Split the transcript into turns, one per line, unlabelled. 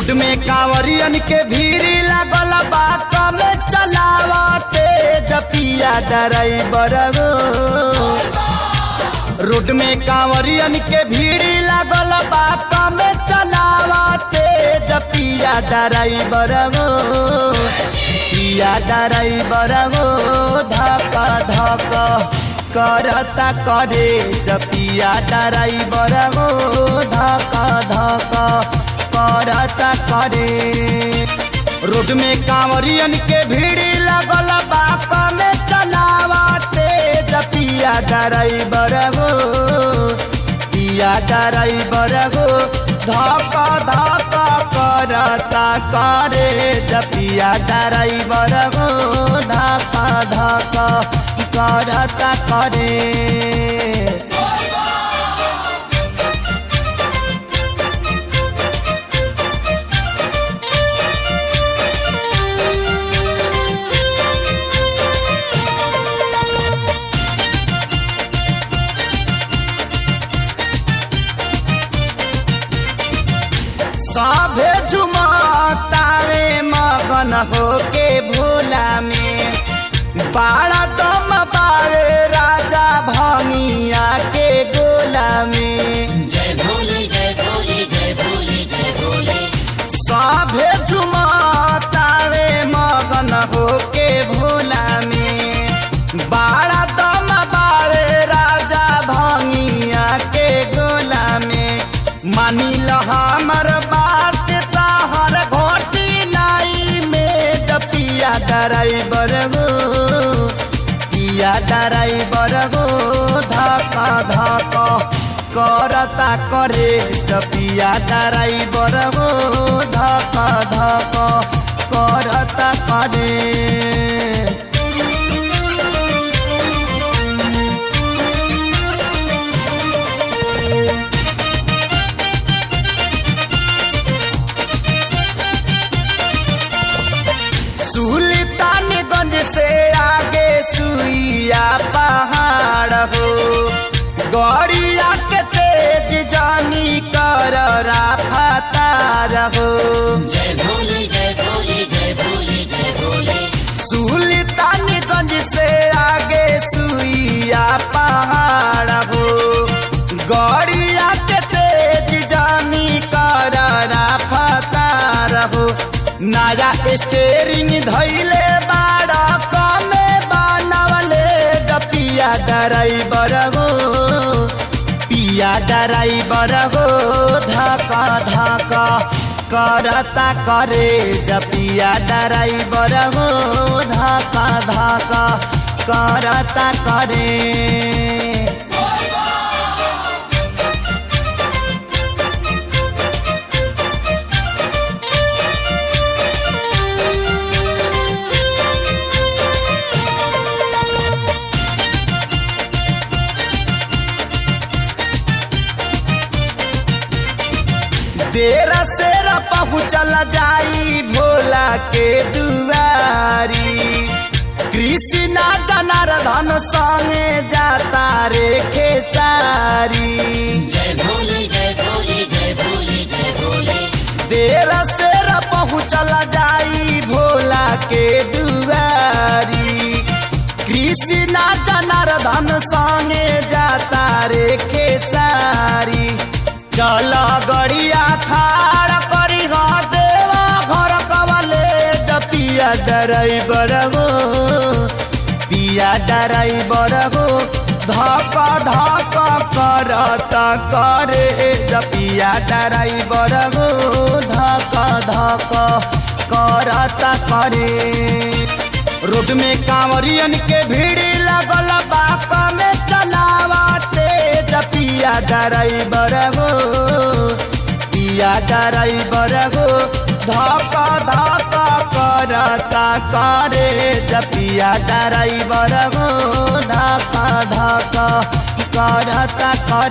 Road में कांवरियन के भीड़ लागल बा कम चलावते जपिया ड्राइवर हो। रोड में कांवरियन के भीड़ लागल बा कम चलावते जपिया ड्राइवर हो। पिया ड्राइवर हो धक धक करता करे जपिया ड्राइवर हो धक धक करता करे। रोड में कांवरियन के भीड़ लगल बा कम चलावते जपिया ड्राइवर हो। पिया ड्राइवर हो धक धक करता करे जपिया ड्राइवर हो धक धक करता करे। सभे झुमतावे मगन होके भोला में बाड़ा दम पावे राजा भंगिया के गोला में।
जय भोले जय भोले जय भोले जय भोले।
सभे झुमतावे मगन होके भोला में बाड़ा दम पावे राजा भंगिया के गोला में। मानी ल हमर बात ताहर घोटी नाई में जपिया ड्राइवर हो। पिया ड्राइवर हो धक धक करता करे जपिया ड्राइवर हो धक धक करता करे। सुल्तानगंज से आगे सुइया पहाड़ हो। गौरिया के तेज जानी कर रफ्तार हो।
जय भोले जय भोले जय भोले जय भोले।
सुल्तानगंज से आगे सुइया पहाड़ हो। गौरिया के तेज जानी कर रफ्तार हो। नया स्टेरिंग धैले बाड़ा कमे बनवले जपिया ड्राइवर हो। पिया ड्राइवर हो धक धक करता करे जपिया ड्राइवर हो धक धक करता करे। देर सेर पहुँचल जाई भोला के दुआरी। कृष्णा जनार्दन संगे जाता रे खेसारी।
जय भोले जय भोले जय भोले जय भोले।
देर सेर पहुँचल जाई भोला के दुआरी। कृष्णा जनार्दन संगे जाता रे खेसारी। चल गड़िया खाड़ करी देवा घर कवले जपिया ड्राइवर हो। पिया ड्राइवर हो धक धक करता करे जपिया ड्राइवर हो धक धक करता करे। रोड में कांवरियन के भीड़ लगल बा कम चलावते जपिया ड्राइवर हो। पिया ड्राइवर हो धक धक करता करे जपिया ड्राइवर हो धक धक करता करे।